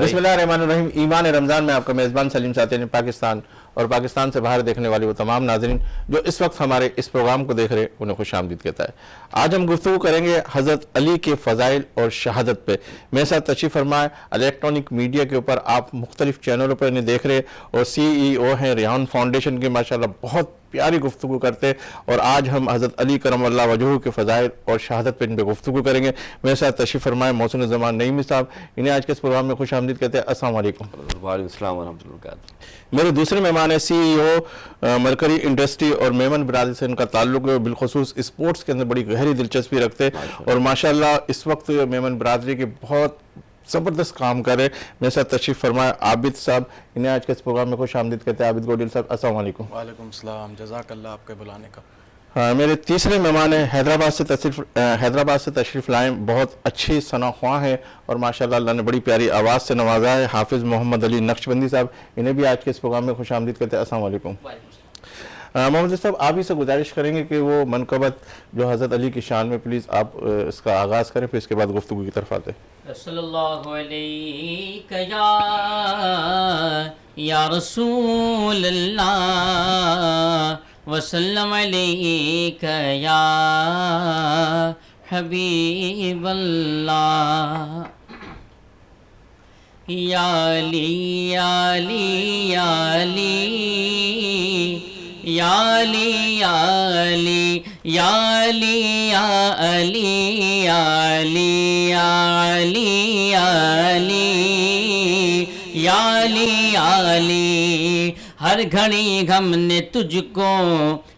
بسم اللہ الرحمن الرحیم. ایمان رمضان میں آپ کا میزبان سلیم ساتین پاکستان اور پاکستان سے باہر دیکھنے والی وہ تمام ناظرین جو اس وقت ہمارے اس پروگرام کو دیکھ رہے انہیں خوش آمدید کہتا ہے. آج ہم گفتگو کریں گے حضرت علی کے فضائل اور شہادت پہ. میرے ساتھ تشریف فرمائے الیکٹرانک میڈیا کے اوپر آپ مختلف چینلوں پر انہیں دیکھ رہے اور CEO ہیں ریحان فاؤنڈیشن کے, ماشاءاللہ بہت پیاری گفتگو کرتے, اور آج ہم حضرت علی کرم اللہ وجہہ کے فضائل اور شہادت پہ ان پہ گفتگو کریں گے. میرے ساتھ تشریف فرمائے محسن زمان نعیمی صاحب, انہیں آج کے اس پروگرام میں خوش آمدید کہتے ہیں. السلام علیکم. وعلیکم السلام ورحمۃ اللہ وبرکاتہ. میرے دوسرے مہمان ہیں CEO مرکری انڈسٹری اور میمن برادری سے ان کا تعلق ہے, بالخصوص اسپورٹس کے اندر بڑی گہری دلچسپی رکھتے, اور ماشاءاللہ اس وقت میمن برادری کے بہت زبردست کام کرے. میرے ساتھ تشریف فرمائے عابد صاحب, انہیں آج کے اس پروگرام میں خوش آمدید کہتے ہیں. عابد گوڈیل صاحب السلام علیکم. وعلیکم السلام, جزاک اللہ آپ کے بلانے کا. ہاں, میرے تیسرے مہمان ہیں حیدرآباد سے تشریف لائیں, بہت اچھی ثنا خواں ہیں اور ماشاءاللہ اللہ نے بڑی پیاری آواز سے نوازا ہے, حافظ محمد علی نقشبندی صاحب, انہیں بھی آج کے اس پروگرام میں خوش آمدید کہتے ہیں. السلام علیکم. محمد صاحب, آپ ہی سے گزارش کریں گے کہ وہ منقبت جو حضرت علی کی شان میں پلیز آپ اس کا آغاز کریں, پھر اس کے بعد گفتگو کی طرف آتے. صلی اللہ علیہ یا رسول اللہ وسلم علیک یا حبیب اللہ. یا علی یا علی یا علی یا علی یا علی یا علی یا علی یا علی یا علی یا علی یا علی یا علی. ہر گھڑی ہم نے تجھ کو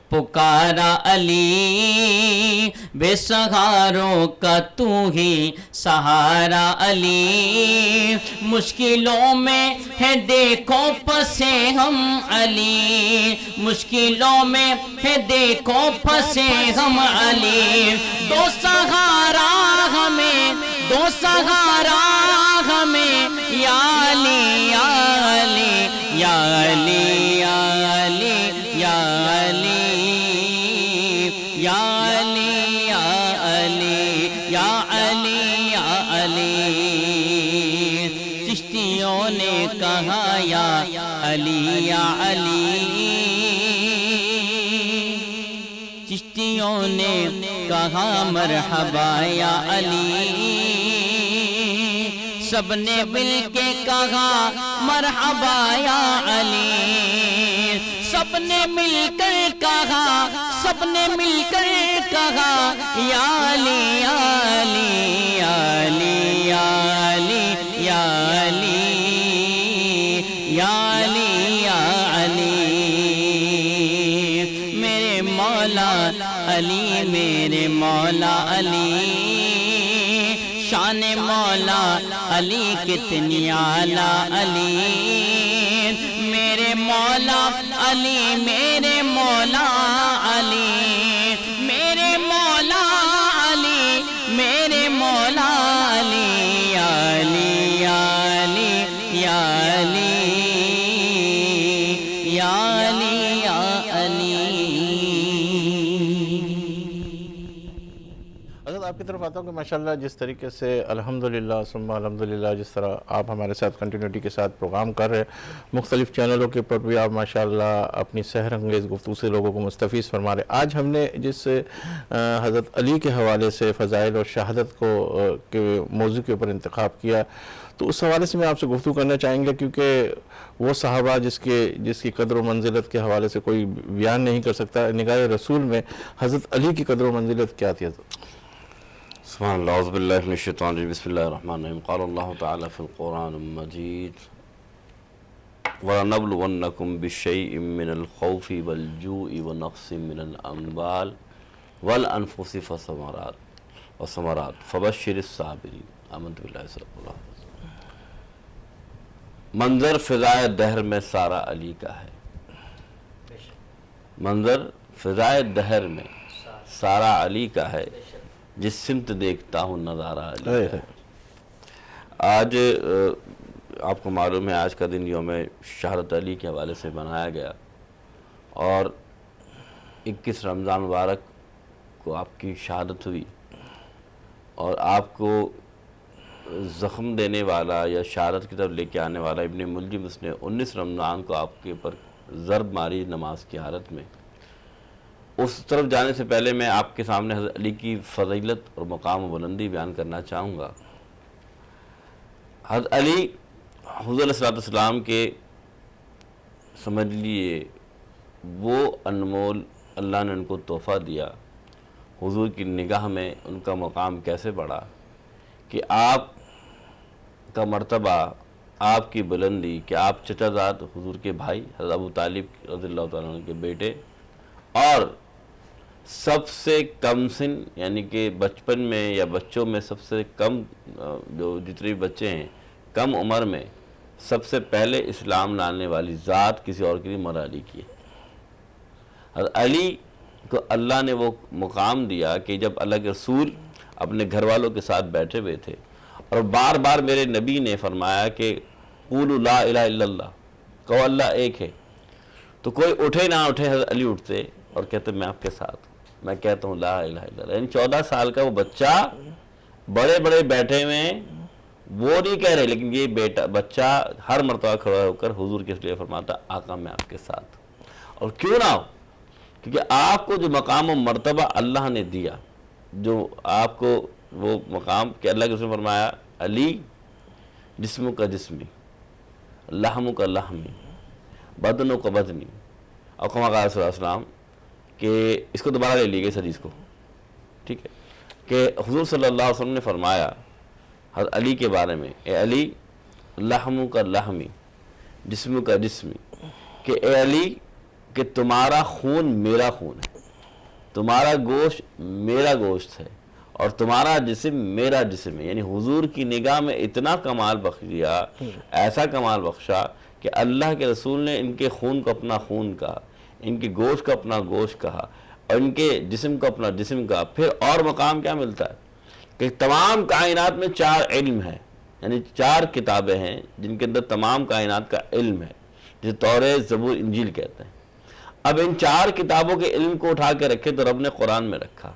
پکارا علی, بے سہاروں کا تو ہی سہارا علی. مشکلوں میں ہے دیکھو پھنسے ہم علی, مشکلوں میں ہے دیکھو پھنسے ہم علی. دو سہارا ہمیں, دو سہارا ہمیں, یا علی یا علی یا علی یا علی یا علی یا علی یا علی یا علی یا علی. چشتیوں نے کہا یا علی یا علی, چشتیوں نے کہا مرحبا یا علی. سب نے مل کے کہا مرحبا یا علی, سب نے مل کر کہا, سب نے مل کر کہا یا علی یا علی یا علی یا علی یا علی یا علی یا علی. میرے مولا علی, میرے مولا علی, شان مولا علی کتنی اعلیٰ علی. میرے مولا علی, میرے مولا علی, میرے مولا علی, میرے مولا علی, یا علی یا علی یا علی یا علی یا علی. حضرت آپ کی طرف آتا ہوں کہ ماشاءاللہ جس طریقے سے الحمدللہ ثم الحمدللہ جس طرح آپ ہمارے ساتھ کنٹینیوٹی کے ساتھ پروگرام کر رہے ہیں, مختلف چینلوں کے پر بھی آپ ماشاءاللہ اپنی سحر انگیز گفتگو سے لوگوں کو مستفیض فرما رہے ہیں. آج ہم نے جس حضرت علی کے حوالے سے فضائل اور شہادت کو کے موضوع کے اوپر انتخاب کیا, تو اس حوالے سے میں آپ سے گفتگو کرنا چاہیں گے, کیونکہ وہ صحابہ جس کی قدر و منزلت کے حوالے سے کوئی بیان نہیں کر سکتا, نگاہ رسول میں حضرت علی کی قدر و منزلت کیا تھی. سبحان اللہ, اعوذ باللہ من الشیطان الرجیم, بسم اللہ الرحمن الرحیم. قال اللہ تعالی فی القرآن المجید وَلَنَبْلُوَنَّكُمْ بِشَيْءٍ مِّنَ الْخَوْفِ وَالْجُوعِ وَنَقْصٍ مِّنَ الْأَمْوَالِ وَالْأَنفُسِ وَالثَّمَرَاتِ فَبَشِّرِ الصَّابِرِينَ. آمنت باللہ صلی اللہ علیہ وسلم. منظر فضائے دہر میں سارا علی کا ہے, منظر فضائے دہر میں سارا علی کا ہے, جس سمت دیکھتا ہوں نظارہ علی کا ہے. آج آپ کو معلوم ہے آج کا دن یوم شہادت علی کے حوالے سے بنایا گیا, اور 21 رمضان مبارک کو آپ کی شہادت ہوئی, اور آپ کو زخم دینے والا یا شہادت کی طرف لے کے آنے والا ابن ملجم، اس نے 19 رمضان کو آپ کے اوپر ضرب ماری نماز کی حالت میں. اس طرف جانے سے پہلے میں آپ کے سامنے حضرت علی کی فضیلت اور مقام و بلندی بیان کرنا چاہوں گا. حضرت علی حضور علیہ السلام کے سمجھ لیے وہ انمول اللہ نے ان کو تحفہ دیا. حضور کی نگاہ میں ان کا مقام کیسے بڑھا کہ آپ کا مرتبہ، آپ کی بلندی، کہ آپ چچا زاد حضور کے بھائی حضرت ابو طالب رضی اللہ تعالیٰ عنہ کے بیٹے، اور سب سے کم سن، یعنی کہ بچپن میں یا بچوں میں سب سے کم، جو جتنے بھی بچے ہیں کم عمر میں سب سے پہلے اسلام لانے والی ذات کسی اور کے لیے مولا علی کی ہے. حضرت علی کو اللہ نے وہ مقام دیا کہ جب اللہ کے رسول اپنے گھر والوں کے ساتھ بیٹھے ہوئے تھے اور بار بار میرے نبی نے فرمایا کہ قولوا لا الہ الا اللہ، کہو اللہ ایک ہے، تو کوئی اٹھے نہ اٹھے حضرت علی اٹھتے اور کہتے میں آپ کے ساتھ، میں کہتا ہوں لا الہ الا اللہ. یعنی 14 سال کا وہ بچہ، بڑے بڑے بیٹھے ہوئے ہیں وہ نہیں کہہ رہے، لیکن یہ بچہ ہر مرتبہ کھڑا ہو کر حضور کے لیے فرماتا آقا میں آپ کے ساتھ. اور کیوں نہ ہو، کیونکہ آپ کو جو مقام و مرتبہ اللہ نے دیا، جو آپ کو وہ مقام کہ اللہ کے رسول نے فرمایا علی جسم کا جسمی، لحم کا لحمی، بدن کا بدنی، اور کما قال صلی اللہ علیہ وسلم کہ اس کو دوبارہ لے لیے گئے اس حدیث کو، ٹھیک ہے، کہ حضور صلی اللہ علیہ وسلم نے فرمایا حضرت علی کے بارے میں، اے علی لحم کا لحمی، جسم کا جسمی، کہ اے علی کہ تمہارا خون میرا خون ہے، تمہارا گوشت میرا گوشت ہے، اور تمہارا جسم میرا جسم ہے. یعنی حضور کی نگاہ میں اتنا کمال بخش دیا، ایسا کمال بخشا کہ اللہ کے رسول نے ان کے خون کو اپنا خون کہا، ان کے گوشت کو اپنا گوشت کہا، اور ان کے جسم کو اپنا جسم کہا. پھر اور مقام کیا ملتا ہے کہ تمام کائنات میں 4 علم ہے، یعنی 4 کتابیں ہیں جن کے اندر تمام کائنات کا علم ہے، جسے توریت، زبور، انجیل کہتے ہیں. اب ان 4 کتابوں کے علم کو اٹھا کے رکھے تو رب نے قرآن میں رکھا،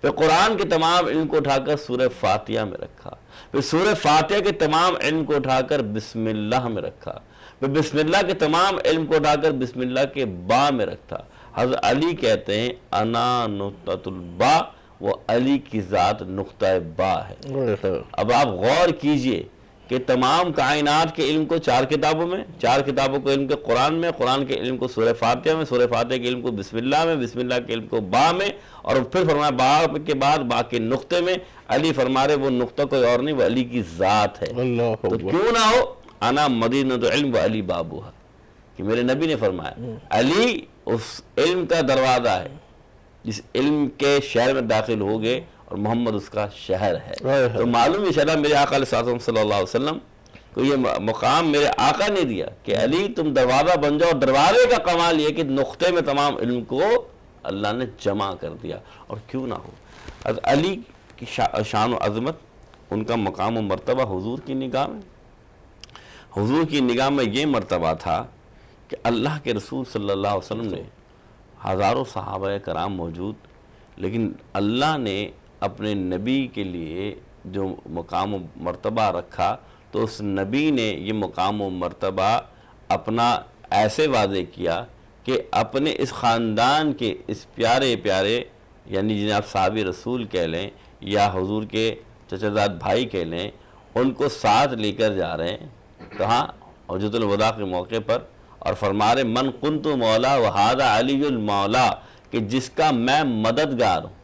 پھر قرآن کے تمام علم کو اٹھا کر سورہ فاتحہ میں رکھا، پھر سورہ فاتحہ کے تمام علم کو اٹھا کر بسم اللہ میں رکھا، پھر بسم اللہ کے تمام علم کو اٹھا کر بسم اللہ کے با میں رکھا. حضرت علی کہتے ہیں انا نقطۃ البا، وہ علی کی ذات نقطہ با ہے. اب آپ غور کیجئے کہ تمام کائنات کے علم کو 4 کتابوں میں، 4 کتابوں کے علم کو قرآن میں، قرآن کے علم کو سورہ فاتحہ میں، سورہ فاتحہ کے علم کو بسم اللہ میں، بسم اللہ کے علم کو با میں، اور پھر فرمایا با کے بعد با کے نقطے میں. علی فرما رہے وہ نقطہ کوئی اور نہیں، وہ علی کی ذات ہے. تو کیوں نہ ہو انا مدینۃ العلم و علی بابوہا، کہ میرے نبی نے فرمایا علی اس علم کا دروازہ ہے، جس علم کے شہر میں داخل ہو گئے اور محمد اس کا شہر ہے. تو معلوم یہ چلا میرے آقا صلی اللہ علیہ وسلم کو یہ مقام میرے آقا نے دیا کہ علی تم دروازہ بن جاؤ. دروازے کا کمال یہ کہ نقطے میں تمام علم کو اللہ نے جمع کر دیا. اور کیوں نہ ہو علی کی شان و عظمت، ان کا مقام و مرتبہ حضور کی نگاہ میں، حضور کی نگاہ میں یہ مرتبہ تھا کہ اللہ کے رسول صلی اللہ علیہ وسلم نے، ہزاروں صحابہ کرام موجود، لیکن اللہ نے اپنے نبی کے لیے جو مقام و مرتبہ رکھا تو اس نبی نے یہ مقام و مرتبہ اپنا ایسے واضح کیا کہ اپنے اس خاندان کے اس پیارے پیارے، یعنی جنہیں آپ صحابی رسول کہہ لیں یا حضور کے چچا زاد بھائی کہہ لیں، ان کو ساتھ لے کر جا رہے ہیں کہاں حجۃ الوداع کے موقع پر، اور فرما رہے من کنت مولا وہذا علی المولا، کہ جس کا میں مددگار ہوں،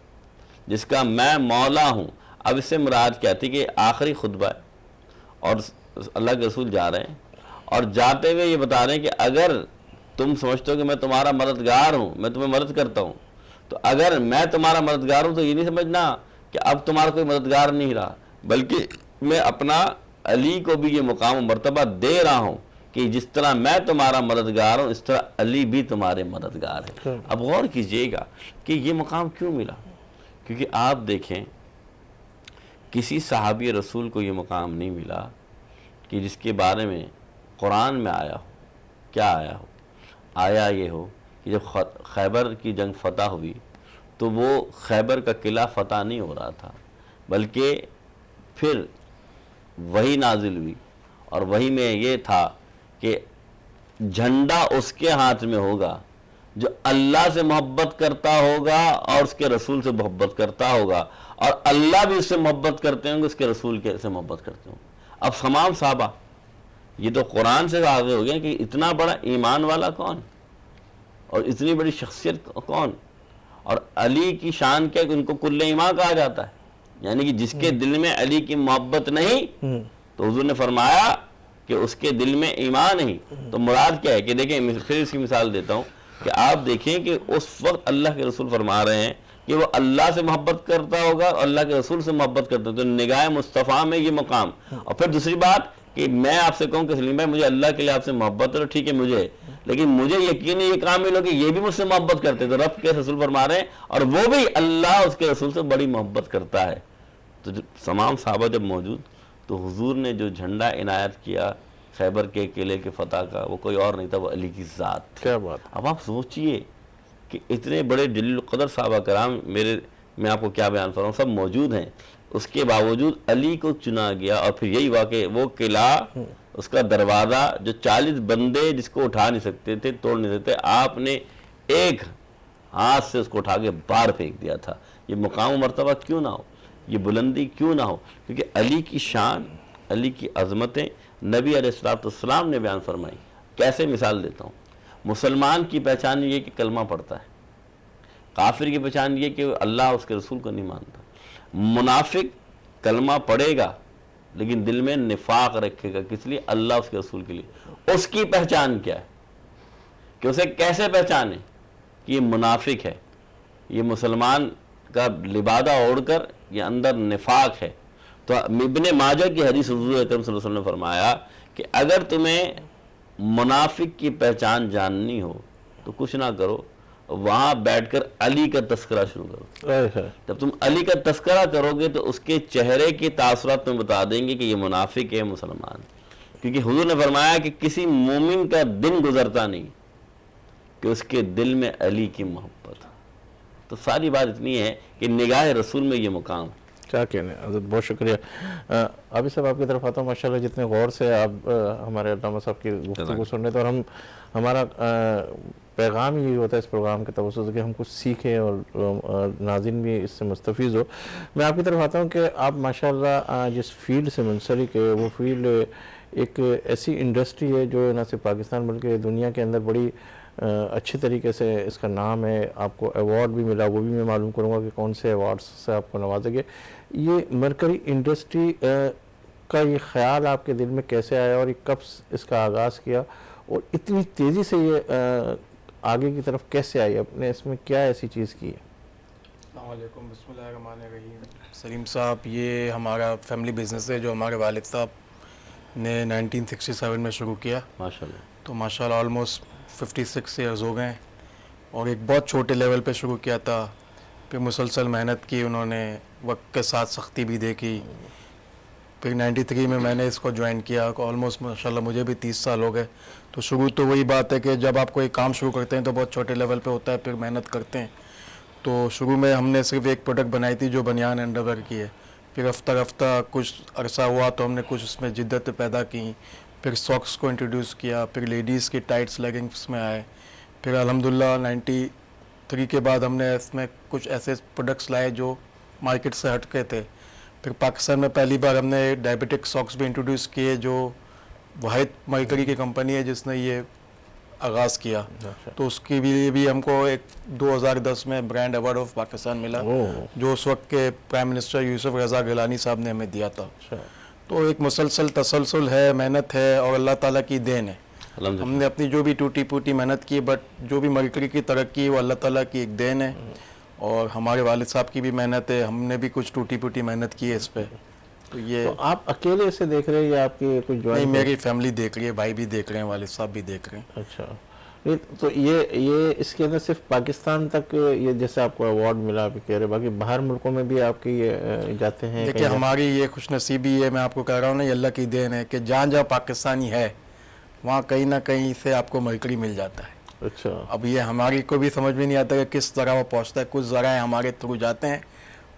جس کا میں مولا ہوں. اب اس سے مراد کیا تھی کہ آخری خطبہ ہے اور اللہ کے رسول جا رہے ہیں، اور جاتے ہوئے یہ بتا رہے ہیں کہ اگر تم سمجھتے ہو کہ میں تمہارا مددگار ہوں، میں تمہیں مدد کرتا ہوں، تو اگر میں تمہارا مددگار ہوں تو یہ نہیں سمجھنا کہ اب تمہارا کوئی مددگار نہیں رہا، بلکہ میں اپنا علی کو بھی یہ مقام و مرتبہ دے رہا ہوں کہ جس طرح میں تمہارا مددگار ہوں اس طرح علی بھی تمہارے مددگار ہے. اب غور کیجئے گا کہ یہ مقام کیوں ملا، کیونکہ آپ دیکھیں کسی صحابی رسول کو یہ مقام نہیں ملا کہ جس کے بارے میں قرآن میں آیا ہو. کیا آیا ہو؟ آیا یہ ہو کہ جب خیبر کی جنگ فتح ہوئی تو وہ خیبر کا قلعہ فتح نہیں ہو رہا تھا، بلکہ پھر وہی نازل ہوئی اور وہی میں یہ تھا کہ جھنڈا اس کے ہاتھ میں ہوگا جو اللہ سے محبت کرتا ہوگا اور اس کے رسول سے محبت کرتا ہوگا، اور اللہ بھی اس سے محبت کرتے ہوں گے، اس کے رسول کے سے محبت کرتے ہوں گے۔ اب تمام صحابہ یہ تو قرآن سے آگے ہو گئے کہ اتنا بڑا ایمان والا کون اور اتنی بڑی شخصیت کون، اور علی کی شان کیا کہ ان کو کل ایمان کہا جاتا ہے، یعنی کہ جس کے دل میں علی کی محبت نہیں تو حضور نے فرمایا کہ اس کے دل میں ایمان نہیں۔ تو مراد کیا ہے کہ دیکھیں، پھر اس کی مثال دیتا ہوں کہ آپ دیکھیں کہ اس وقت اللہ کے رسول فرما رہے ہیں کہ وہ اللہ سے محبت کرتا ہوگا اور اللہ کے رسول سے محبت کرتا ہوگا، تو نگاہ مصطفیٰ میں یہ مقام۔ اور پھر دوسری بات کہ میں آپ سے کہوں کہ سلیم بھائی مجھے اللہ کے لیے آپ سے محبت ہے تو ٹھیک ہے مجھے، لیکن مجھے یقین یہ کامل ہو کہ یہ بھی مجھ سے محبت کرتے، تو رب کے رسول فرما رہے ہیں اور وہ بھی اللہ اس کے رسول سے بڑی محبت کرتا ہے۔ تو تمام صحابہ جب موجود تو حضور نے جو جھنڈا عنایت کیا خیبر کے قلعے کے فتح کا، وہ کوئی اور نہیں تھا، وہ علی کی ذات تھی۔ کیا بات۔ اب آپ سوچئے کہ اتنے بڑے جلیل القدر صحابہ کرام، میں آپ کو کیا بیان فرماؤں، سب موجود ہیں، اس کے باوجود علی کو چنا گیا، اور پھر یہی واقع وہ قلعہ، اس کا دروازہ جو 40 بندے جس کو اٹھا نہیں سکتے تھے، توڑ نہیں سکتے، آپ نے ایک ہاتھ سے اس کو اٹھا کے باہر پھینک دیا تھا۔ یہ مقام و مرتبہ کیوں نہ ہو، یہ بلندی کیوں نہ ہو، کیونکہ علی کی شان، علی کی عظمتیں نبی علیہ السلام نے بیان فرمائی۔ کیسے مثال دیتا ہوں، مسلمان کی پہچان یہ کہ کلمہ پڑھتا ہے، کافر کی پہچان یہ کہ اللہ اس کے رسول کو نہیں مانتا، منافق کلمہ پڑھے گا لیکن دل میں نفاق رکھے گا، کس لیے؟ اللہ اس کے رسول کے لیے۔ اس کی پہچان کیا ہے کہ اسے کیسے پہچانے کہ یہ منافق ہے، یہ مسلمان کا لبادہ اوڑھ کر یہ اندر نفاق ہے۔ تو ابن ماجہ کی حدیث حضور اکرم صلی اللہ علیہ وسلم نے فرمایا کہ اگر تمہیں منافق کی پہچان جاننی ہو تو کچھ نہ کرو، وہاں بیٹھ کر علی کا تذکرہ شروع کرو۔ جب تم علی کا تذکرہ کرو گے تو اس کے چہرے کے تاثرات تمہیں بتا دیں گے کہ یہ منافق ہے مسلمان، کیونکہ حضور نے فرمایا کہ کسی مومن کا دن گزرتا نہیں کہ اس کے دل میں علی کی محبت۔ تو ساری بات اتنی ہے کہ نگاہ رسول میں یہ مقام۔ کیا کہنے حضرت، بہت شکریہ۔ ابھی صاحب آپ کی طرف آتا ہوں، ماشاءاللہ جتنے غور سے آپ ہمارے علامہ صاحب کی گفتگو سن رہے تھے، اور ہمارا پیغام یہی ہوتا ہے اس پروگرام کے توسط سے کہ ہم کچھ سیکھیں اور ناظرین بھی اس سے مستفیض ہو۔ میں آپ کی طرف آتا ہوں کہ آپ ماشاءاللہ جس فیلڈ سے منسلک ہے وہ فیلڈ ایک ایسی انڈسٹری ہے جو نہ صرف پاکستان بلکہ دنیا کے اندر بڑی اچھی طریقے سے اس کا نام ہے، آپ کو ایوارڈ بھی ملا، وہ بھی میں معلوم کروں گا کہ کون سے ایوارڈز سے آپ کو نوازے گئے۔ یہ مرکری انڈسٹری کا یہ خیال آپ کے دل میں کیسے آیا اور یہ کب اس کا آغاز کیا اور اتنی تیزی سے یہ آگے کی طرف کیسے آئی، آپ نے اس میں کیا ایسی چیز کی ہے؟ السلام علیکم، بسم اللہ الرحمن الرحیم۔ سلیم صاحب، یہ ہمارا فیملی بزنس ہے جو ہمارے والد صاحب نے 1967 میں شروع کیا، ماشاءاللہ۔ تو ماشاءاللہ آلموسٹ 56 ایئرز ہو گئے ہیں، اور ایک بہت چھوٹے لیول پہ شروع کیا تھا، پھر مسلسل محنت کی انہوں نے، وقت کے ساتھ سختی بھی دیکھی، پھر 93 میں نے اس کو جوائن کیا، آلموسٹ ماشاءاللہ مجھے بھی 30 سال ہو گئے۔ تو شروع تو وہی بات ہے کہ جب آپ کوئی کام شروع کرتے ہیں تو بہت چھوٹے لیول پہ ہوتا ہے، پھر محنت کرتے ہیں۔ تو شروع میں ہم نے صرف ایک پروڈکٹ بنائی تھی جو بنیان انڈر ویئر کی ہے، پھر ہفتہ ہفتہ کچھ عرصہ ہوا تو ہم نے کچھ اس میں جدت پیدا کی، پھر ساکس کو انٹروڈیوس کیا، پھر لیڈیز کی ٹائٹس لیگنگس میں آئے، پھر الحمدللہ 93 کے بعد ہم نے اس میں کچھ ایسے پروڈکٹس لائے جو مارکیٹ سے ہٹ کے تھے۔ پھر پاکستان میں پہلی بار ہم نے ڈائبیٹک ساکس بھی انٹروڈیوس کیے، جو واحد مرکری کی کمپنی ہے جس نے یہ آغاز کیا، تو اس کی بھی ہم کو ایک 2010 میں برانڈ ایوارڈ آف پاکستان ملا، جو اس وقت کے پرائم منسٹر یوسف رضا گیلانی صاحب نے ہمیں دیا تھا۔ تو ایک مسلسل تسلسل ہے، محنت ہے، اور اللہ تعالیٰ کی دین ہے۔ ہم نے اپنی جو بھی ٹوٹی پوٹی محنت کی، بٹ جو بھی مرکری کی ترقی وہ اللہ تعالیٰ کی ایک دین ہے، اور ہمارے والد صاحب کی بھی محنت ہے، ہم نے بھی کچھ ٹوٹی پوٹی محنت کی ہے اس پہ۔ تو یہ آپ اکیلے اسے دیکھ رہے ہیں یا آپ کی کچھ نہیں، میری فیملی دیکھ رہی ہے، بھائی بھی دیکھ رہے ہیں، والد صاحب بھی دیکھ رہے ہیں۔ اچھا، تو یہ اس کے اندر صرف پاکستان تک یہ جیسے آپ کو ایوارڈ ملا آپ کہہ رہے، باقی باہر ملکوں میں بھی آپ کی جاتے ہیں؟ دیکھیں، ہماری یہ خوش نصیبی ہے، میں آپ کو کہہ رہا ہوں نا، یہ اللہ کی دین ہے کہ جہاں جہاں پاکستانی ہے وہاں کہیں نہ کہیں سے آپ کو مرکری مل جاتا ہے۔ اچھا، اب یہ ہماری کو بھی سمجھ میں نہیں آتا کہ کس طرح وہ پہنچتا ہے، کچھ ذرائع ہمارے تھرو جاتے ہیں،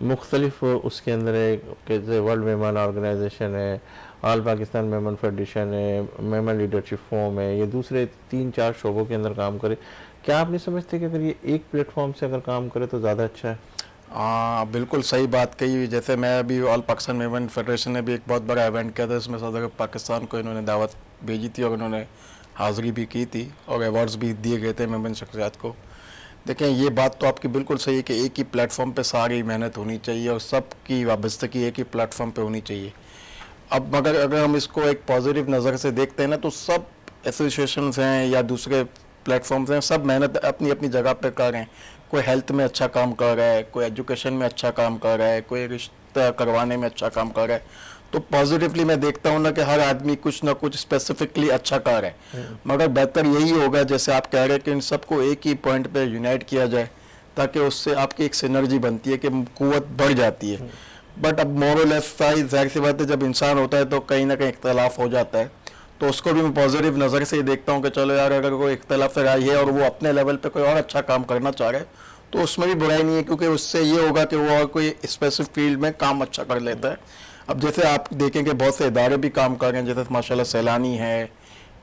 مختلف اس کے اندر ہے کہ ورلڈ میمن آرگنائزیشن ہے, آل پاکستان میمن فیڈریشن ہے, میمن لیڈرشپ فورم ہے, یہ دوسرے 3-4 شعبوں کے اندر کام کرے, کیا آپ نہیں سمجھتے کہ اگر یہ ایک پلیٹ فارم سے اگر کام کرے تو زیادہ اچھا ہے؟ ہاں بالکل صحیح بات کہی. جیسے میں ابھی آل پاکستان میمن فیڈریشن نے بھی ایک بہت بڑا ایونٹ کیا تھا, اس میں صدر پاکستان کو انہوں نے دعوت بھیجی تھی اور انہوں نے حاضری بھی کی تھی اور ایوارڈز بھی دیے گئے تھے میمن شخصیات کو. دیکھیں یہ بات تو آپ کی بالکل صحیح ہے کہ ایک ہی پلیٹ فارم پہ ساری محنت ہونی چاہیے اور سب کی وابستگی ایک ہی پلیٹ فارم پہ ہونی چاہیے. اب مگر اگر ہم اس کو ایک پازیٹیو نظر سے دیکھتے ہیں نا, تو سب ایسوسیشنز ہیں یا دوسرے پلیٹ فارمز ہیں, سب محنت اپنی اپنی جگہ پہ کر رہے ہیں. کوئی ہیلتھ میں اچھا کام کر رہا ہے, کوئی ایجوکیشن میں اچھا کام کر رہا ہے, کوئی رشتہ کروانے میں اچھا کام کر رہا ہے. تو پازیٹیولی میں دیکھتا ہوں نا کہ ہر آدمی کچھ نہ کچھ اسپیسیفکلی اچھا کر رہا ہے. مگر بہتر یہی ہوگا جیسے آپ کہہ رہے ہیں کہ ان سب کو ایک ہی پوائنٹ پہ یونائٹ کیا جائے, تاکہ اس سے آپ کی ایک سینرجی بنتی ہے کہ قوت بڑھ جاتی ہے. بٹ اب مورلیس ظاہر سی بات ہے, جب انسان ہوتا ہے تو کہیں نہ کہیں اختلاف ہو جاتا ہے. تو اس کو بھی میں پازیٹیو نظر سے ہی دیکھتا ہوں کہ چلو یار, اگر کوئی اختلاف رائے ہے اور وہ اپنے لیول پہ کوئی اور اچھا کام کرنا چاہ رہا ہے تو اس میں بھی برائی نہیں ہے, کیونکہ اس سے یہ ہوگا کہ وہ اور کوئی اسپیسیفک فیلڈ میں کام اچھا کر لیتا ہے. اب جیسے آپ دیکھیں کہ بہت سے ادارے بھی کام کر رہے ہیں, جیسے ماشاءاللہ سیلانی ہے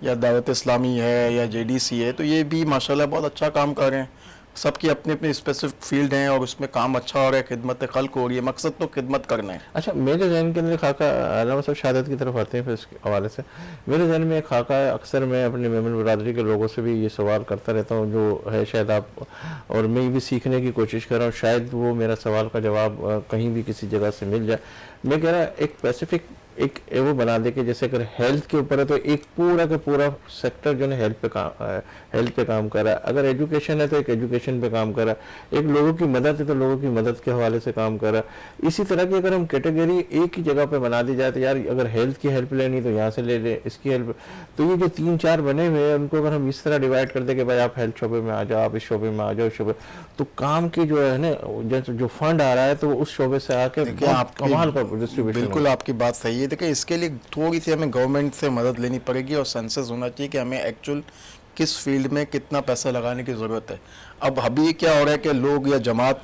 یا دعوت اسلامی ہے یا JDC ہے, تو یہ بھی ماشاءاللہ بہت اچھا کام کر رہے ہیں. سب کی اپنی اپنی اسپیسیفک فیلڈ ہیں اور اس میں کام اچھا ہو رہا ہے, خدمت خلق ہو رہی ہے. مقصد تو خدمت کرنا ہے. اچھا, میرے ذہن کے اندر خاکہ, علامہ صاحب شہادت کی طرف آتے ہیں پھر اس کے حوالے سے, میرے ذہن میں ایک خاکہ ہے. اکثر میں اپنے میمن برادری کے لوگوں سے بھی یہ سوال کرتا رہتا ہوں, جو ہے شاید آپ اور میں بھی سیکھنے کی کوشش کر رہا ہوں, شاید وہ میرا سوال کا جواب کہیں بھی کسی جگہ سے مل جائے. میں کہہ رہا ایک اسپیسیفک ایک وہ بنا دے کہ جیسے اگر ہیلتھ کے اوپر ہے تو ایک پورا کا پورا سیکٹر جو ہے ہیلتھ پہ کام کر رہا ہے, اگر ایجوکیشن ہے تو ایک ایجوکیشن پہ کام کر رہا ہے, ایک لوگوں کی مدد ہے تو لوگوں کی مدد کے حوالے سے کام کر رہا ہے. اسی طرح کی اگر ہم کیٹیگری ایک ہی جگہ پہ بنا دی جائے تو یار اگر ہیلتھ کی ہیلپ لینی تو یہاں سے لے لیں, اس کی ہیلپ, تو یہ جو 3-4 بنے ہوئے ہیں ان کو اگر ہم اس طرح ڈیوائڈ کر دیں کہ بھائی آپ ہیلتھ شعبے میں آ جاؤ, آپ اس شعبے میں آ جاؤ, اس شعبے, تو کام کی جو ہے نا جو فنڈ آ رہا ہے تو اس شعبے سے آ کے آپ کمال کا ڈسٹریبیوشن. بالکل آپ کی بات صحیح ہے. دیکھیں اس کے لیے تھوڑی سی ہمیں گورنمنٹ سے مدد لینی پڑے گی اور سینسس ہونا چاہیے کہ ہمیں ایکچوئل کس فیلڈ میں کتنا پیسہ لگانے کی ضرورت ہے. اب ابھی کیا ہو رہا ہے کہ لوگ یا جماعت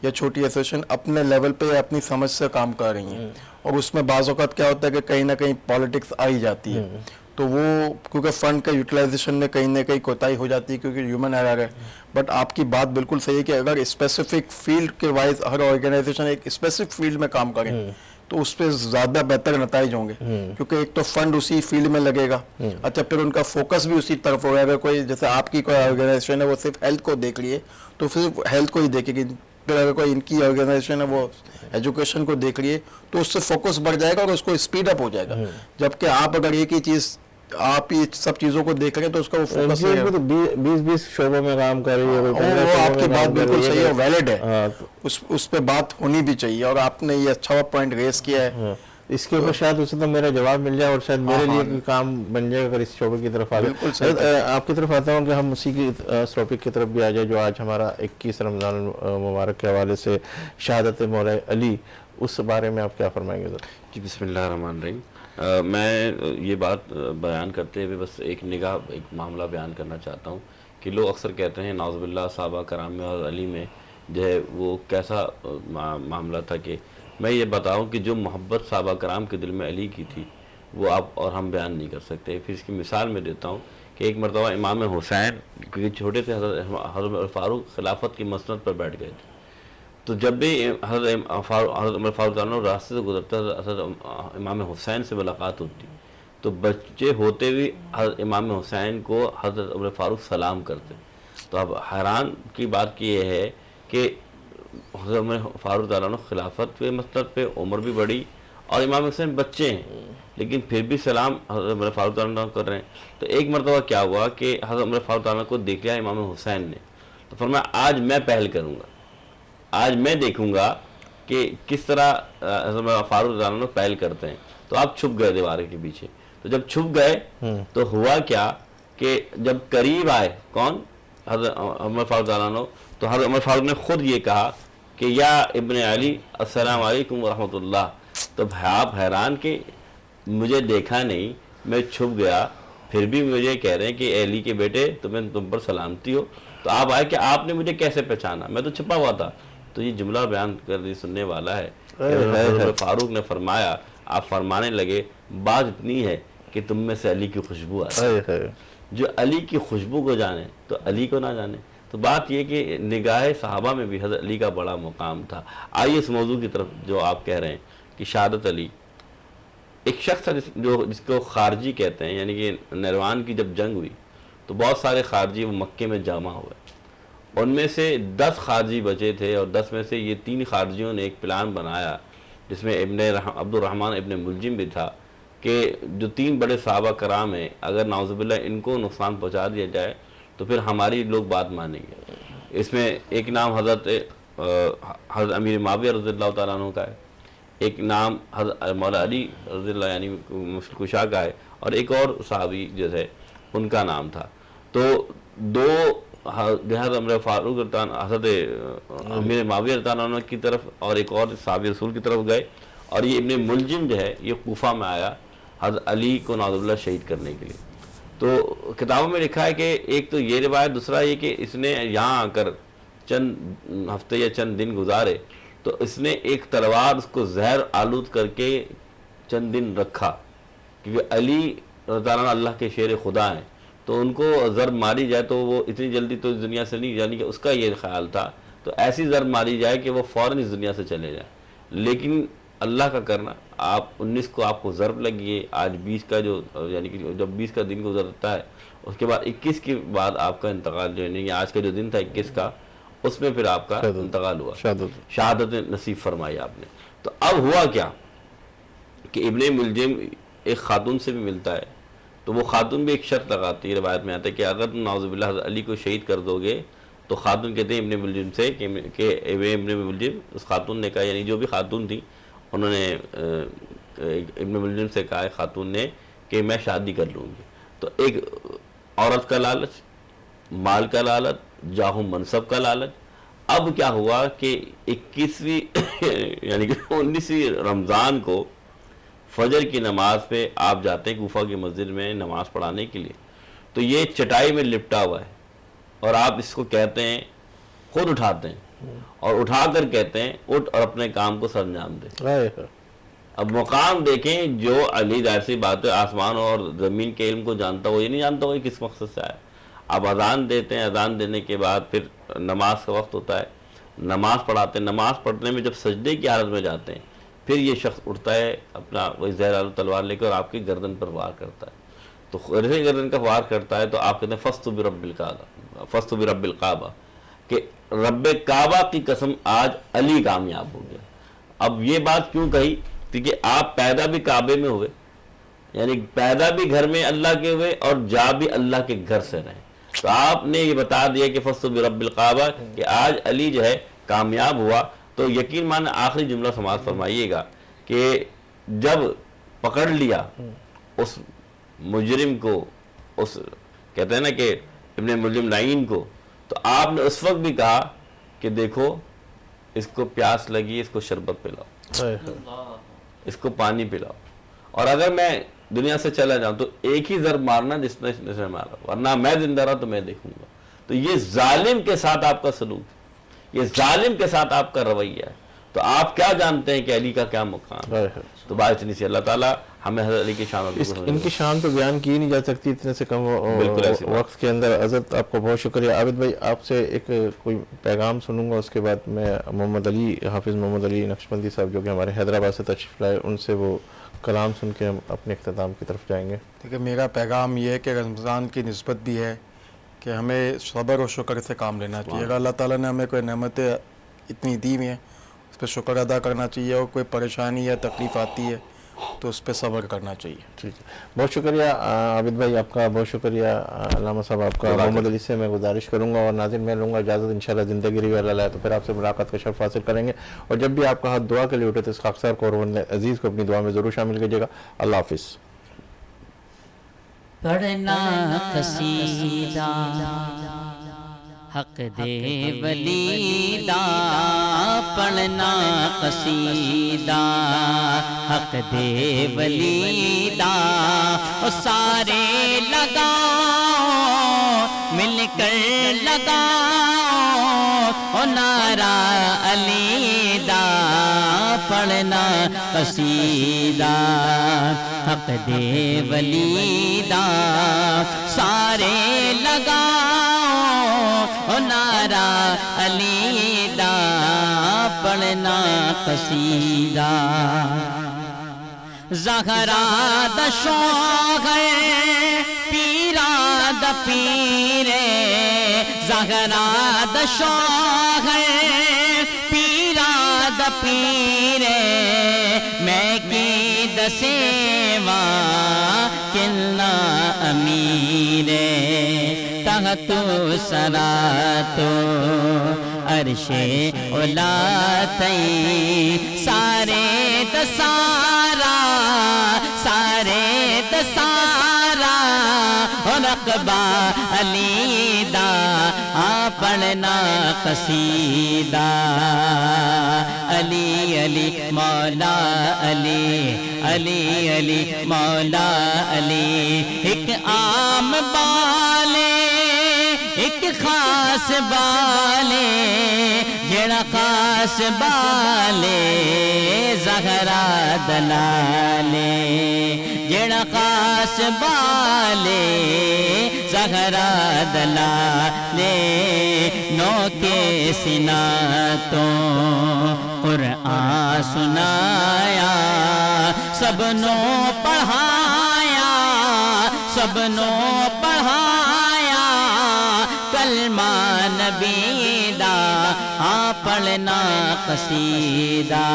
یا چھوٹی ایسوسیشن اپنے لیول پہ اپنی سمجھ سے کام کر رہی ہیں, اور اس میں بعض اوقات کیا ہوتا ہے کہ کہیں نہ کہیں پالیٹکس آ ہی جاتی ہے. تو وہ کیونکہ فنڈ کا یوٹیلائزیشن میں کہیں نہ کہیں کوتاہی ہو جاتی ہے کیونکہ ہیومن ایرر ہے. بٹ آپ کی بات بالکل صحیح ہے کہ اگر اسپیسیفک فیلڈ کے وائز ہر آرگنائزیشن ایک اسپیسیفک فیلڈ میں کام کریں تو اس پہ زیادہ بہتر نتائج ہوں گے, کیونکہ ایک تو فنڈ اسی فیلڈ میں لگے گا. اچھا, پھر ان کا فوکس بھی اسی طرف ہوگا. اگر کوئی جیسے آپ کی کوئی آرگنائزیشن ہے وہ صرف ہیلتھ کو دیکھ لیے تو صرف ہیلتھ کو ہی دیکھے گی. پھر اگر کوئی ان کی آرگنائزیشن ہے وہ ایجوکیشن کو دیکھ لیے تو اس سے فوکس بڑھ جائے گا اور اس کو اسپیڈ اپ ہو جائے گا. جبکہ آپ اگر ایک ہی چیز آپ ہی سب چیزوں کو دیکھ رہے ہیں تو اس کا وہ فوکس 20 شعبوں میں کام کر رہی ہے. وہ آپ کی بات بالکل صحیح ہے, ویلڈ ہے, اس پہ بات ہونی بھی چاہیے. اور آپ نے یہ اچھا پوائنٹ ریز کیا ہے, اس کے اوپر شاید اسے تو میرا جواب مل جائے اور شاید میرے لیے کوئی کام بن جائے اگر اس شعبے کی طرف آ جائے. آپ کی طرف آتا ہوں کہ ہم اسی کی ٹاپک کی طرف بھی آ جائے جو آج ہمارا 21 رمضان مبارک کے حوالے سے شہادت مولا علی, اس بارے میں آپ کیا فرمائیں گے؟ جی بسم اللہ الرحمن الرحیم. میں یہ بات بیان کرتے ہوئے بس ایک معاملہ بیان کرنا چاہتا ہوں کہ لوگ اکثر کہتے ہیں نعوذ باللہ صحابہ کرام میں اور علی میں جو ہے وہ کیسا معاملہ تھا. کہ میں یہ بتاؤں کہ جو محبت صحابہ کرام کے دل میں علی کی تھی وہ آپ اور ہم بیان نہیں کر سکتے. پھر اس کی مثال میں دیتا ہوں کہ ایک مرتبہ امام حسین کیونکہ چھوٹے سے حضرت فاروق خلافت کی مسند پر بیٹھ گئے تھے, تو جب بھی حضرت عمر فاروق راستے سے گزرتا حضرت امام حسین سے ملاقات ہوتی تو بچے ہوتے ہوئے حضرت امام حسین کو حضرت عمر فاروق سلام کرتے. تو اب حیران کی بات کی یہ ہے کہ حضرت عمر فاروق عنہ خلافت پہ مسند پہ عمر بھی بڑی اور امام حسین بچے ہیں, لیکن پھر بھی سلام حضرت عمر فاروق عنہ کر رہے ہیں. تو ایک مرتبہ کیا ہوا کہ حضرت عمر فاروق عنہ کو دیکھ لیا امام حسین نے, تو فرمایا آج میں پہل کروں گا, آج میں دیکھوں گا کہ کس طرح حضرت فاروق عنہ پہل کرتے ہیں. تو آپ چھپ گئے دیوارے کے پیچھے. تو جب چھپ گئے تو ہوا کیا کہ جب قریب آئے کون حضرت عمر فاروق عنہ, تو حضرت عمر فاروق نے خود یہ کہا کہ یا ابن علی السلام علیکم ورحمۃ اللہ. تو آپ حیران کہ مجھے دیکھا نہیں, میں چھپ گیا, پھر بھی مجھے کہہ رہے ہیں کہ علی کے بیٹے تم پر سلامتی ہو. تو آپ آئے کہ آپ نے مجھے کیسے پہچانا, میں تو چھپا ہوا تھا. تو یہ جملہ بیان کر سننے والا ہے کہ حضرت فاروق نے فرمایا، آپ فرمانے لگے بات اتنی ہے کہ تم میں سے علی کی خوشبو آتی ہے، جو علی کی خوشبو کو جانے تو علی کو نہ جانے۔ تو بات یہ کہ نگاہ صحابہ میں بھی حضرت علی کا بڑا مقام تھا۔ آئیے اس موضوع کی طرف جو آپ کہہ رہے ہیں کہ شہادت علی، ایک شخص تھا جس کو خارجی کہتے ہیں، یعنی کہ نروان کی جب جنگ ہوئی تو بہت سارے خارجی وہ مکے میں جمع ہوئے، ان میں سے 10 خارجی بچے تھے، اور 10 میں سے یہ 3 خارجیوں نے ایک پلان بنایا جس میں عبد الرحمن ابن ملجم بھی تھا، کہ جو 3 بڑے صحابہ کرام ہیں اگر نعوذ باللہ ان کو نقصان پہنچا دیا جائے تو پھر ہماری لوگ بات مانیں گے۔ اس میں ایک نام حضرت امیر معاویہ رضی اللہ تعالیٰ عنہ کا ہے، ایک نام حضرت مولا علی رضی اللہ یعنی مشکل کشا کا ہے، اور ایک اور صحابی جو ہے ان کا نام تھا۔ تو 2 حضرت عمر فاروق حضرت امیر معاویہ رضی اللہ عنہ کی طرف اور ایک اور صحابی رسول کی طرف گئے، اور یہ ابن ملجم جو ہے یہ کوفہ میں آیا حضرت علی کو نعوذ باللہ شہید کرنے کے لیے۔ تو کتابوں میں لکھا ہے کہ ایک تو یہ روایت، دوسرا یہ کہ اس نے یہاں آ کر چند ہفتے یا چند دن گزارے تو اس نے ایک تلوار اس کو زہر آلود کر کے چند دن رکھا، کیونکہ علی رضی اللہ عنہ اللہ کے شیر خدا ہیں، تو ان کو ضرب ماری جائے تو وہ اتنی جلدی تو اس دنیا سے نہیں، یعنی کہ اس کا یہ خیال تھا تو ایسی ضرب ماری جائے کہ وہ فوراً اس دنیا سے چلے جائیں۔ لیکن اللہ کا کرنا، آپ 19 کو آپ کو ضرب لگی ہے، آج 20 کا جو یعنی کہ جب 20 کا دن گزرتا ہے اس کے بعد 21 کے بعد آپ کا انتقال جو ہے نہیں، آج کا جو دن تھا 21 کا، اس میں پھر آپ کا انتقال ہوا، شہادت نصیب فرمائی آپ نے۔ تو اب ہوا کیا کہ ابن ملجم ایک خاتون سے بھی ملتا ہے، تو وہ خاتون بھی ایک شرط لگاتی ہے، روایت میں آتا ہے کہ اگر تم نعوذ باللہ حضرت علی کو شہید کر دو گے تو خاتون کہتے ہیں ابن ملجم سے کہ ابن ملجم، اس خاتون نے کہا، یعنی جو بھی خاتون تھی انہوں نے ابن ملجم سے کہا خاتون نے کہ میں شادی کر لوں گی۔ تو ایک عورت کا لالچ، مال کا لالچ، جاہ و منصب کا لالچ۔ اب کیا ہوا کہ 21ویں یعنی کہ 19ویں رمضان کو فجر کی نماز پہ آپ جاتے ہیں کوفہ کی مسجد میں نماز پڑھانے کے لیے، تو یہ چٹائی میں لپٹا ہوا ہے اور آپ اس کو کہتے ہیں، خود اٹھاتے ہیں اور اٹھا کر کہتے ہیں اٹھ اور اپنے کام کو سر انجام دے۔ اب مقام دیکھیں، جو علی ظاہر سی بات ہے آسمان اور زمین کے علم کو جانتا ہو، یہ نہیں جانتا ہو کہ کس مقصد سے آیا۔ اب اذان دیتے ہیں، اذان دینے کے بعد پھر نماز کا وقت ہوتا ہے، نماز پڑھاتے ہیں، نماز پڑھنے میں جب سجدے کی حالت میں جاتے ہیں پھر یہ شخص اٹھتا ہے اپنا وہی زہر آلود تلوار لے کر اور آپ کی گردن پر وار کرتا ہے۔ تو جیسے گردن کا وار کرتا ہے تو آپ کہتے ہیں فَاسْتُ بِرَبِّ الْكَعْبَةِ، کہ رب کعبہ کی قسم آج علی کامیاب ہو گیا۔ اب یہ بات کیوں کہی؟ کیونکہ آپ پیدا بھی کعبے میں ہوئے، یعنی پیدا بھی گھر میں اللہ کے ہوئے اور جا بھی اللہ کے گھر سے رہے، تو آپ نے یہ بتا دیا کہ فَاسْتُ بِرَبِّ الْكَعْبَةِ کہ آج علی جو ہے کامیاب ہوا۔ تو یقین مان آخری جملہ سماعت فرمائیے گا کہ جب پکڑ لیا اس مجرم کو، اس کہتے ہیں نا کہ ابن ملجم لعین کو، تو آپ نے اس وقت بھی کہا کہ دیکھو اس کو پیاس لگی، اس کو شربت پلاؤ، اس کو پانی پلاؤ، اور اگر میں دنیا سے چلا جاؤں تو ایک ہی ضرب مارنا جس نے مارا، ورنہ میں زندہ رہا تو میں دیکھوں گا۔ تو یہ ظالم کے ساتھ آپ کا سلوک، یہ ظالم کے ساتھ آپ کا رویہ ہے، تو آپ کیا جانتے ہیں کہ علی کا کیا مقام ہے؟ تو بات اتنی سی، اللہ تعالیٰ ہمیں حضرت علی کی شان، ان کی شان تو بیان کی نہیں جا سکتی اتنے سے کم وقت کے اندر۔ حضرت آپ کو بہت شکریہ۔ عابد بھائی، آپ سے ایک کوئی پیغام سنوں گا، اس کے بعد میں محمد علی، حافظ محمد علی نقشبندی صاحب جو کہ ہمارے حیدرآباد سے تشریف لائے، ان سے وہ کلام سن کے ہم اپنے اختتام کی طرف جائیں گے۔ دیکھیں، میرا پیغام یہ ہے کہ رمضان کی نسبت بھی ہے کہ ہمیں صبر و شکر سے کام لینا چاہیے۔ اگر اللہ تعالیٰ نے ہمیں کوئی نعمتیں اتنی دی ہوئی ہیں اس پہ شکر ادا کرنا چاہیے، اور کوئی پریشانی یا تکلیف آتی ہے تو اس پہ صبر کرنا چاہیے۔ ٹھیک ہے، بہت شکریہ عابد بھائی، آپ کا بہت شکریہ۔ علامہ صاحب آپ کا۔ محمد علی سے میں گزارش کروں گا اور ناظرین میں لوں گا اجازت، انشاءاللہ زندگی رہی اللہ لائے تو پھر آپ سے ملاقات کا شرف حاصل کریں گے، اور جب بھی آپ کا ہاتھ دعا کے لیے اٹھے تو اس خاکسار کو اور عزیز کو اپنی دعا میں ضرور شامل کیجیے گا۔ اللہ حافظ۔ پڑھنا قصیدہ حق دے ولی دا، پڑھنا قصیدہ حق دے ولی دا، او سارے لگاؤ مل کر لگاؤ او نعرہ علی دا پڑھنا قصیدہ حق دے ولی دا سارے لگاؤ نعرہ علی دا پڑھنا قصیدہ زہرا دا شوہر پیرا دا پیرے زہرا دا شوہر پیرا دا پیرے میں کی دسیوا کلنا امیرے تحتو سراتو عرش اولا تئی سارے دسارا سارے دسارا رقبہ علی دا پڑھنا قصیدہ علی علی مولا علی علی علی مولا علی ایک عام بالے ایک خاص بالے جڑا خاص بالے زہرا دلالے جڑا خاص بالے زہرا دلالے نو کے سنا تو قرآن سنایا سب نو پڑھایا سب نو پڑھایا کلمہ نبی دا پڑھنا قصیدہ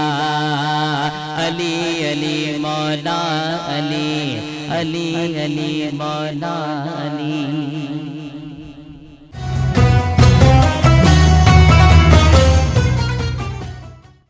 علی علی مولا علی علی علی مولا علی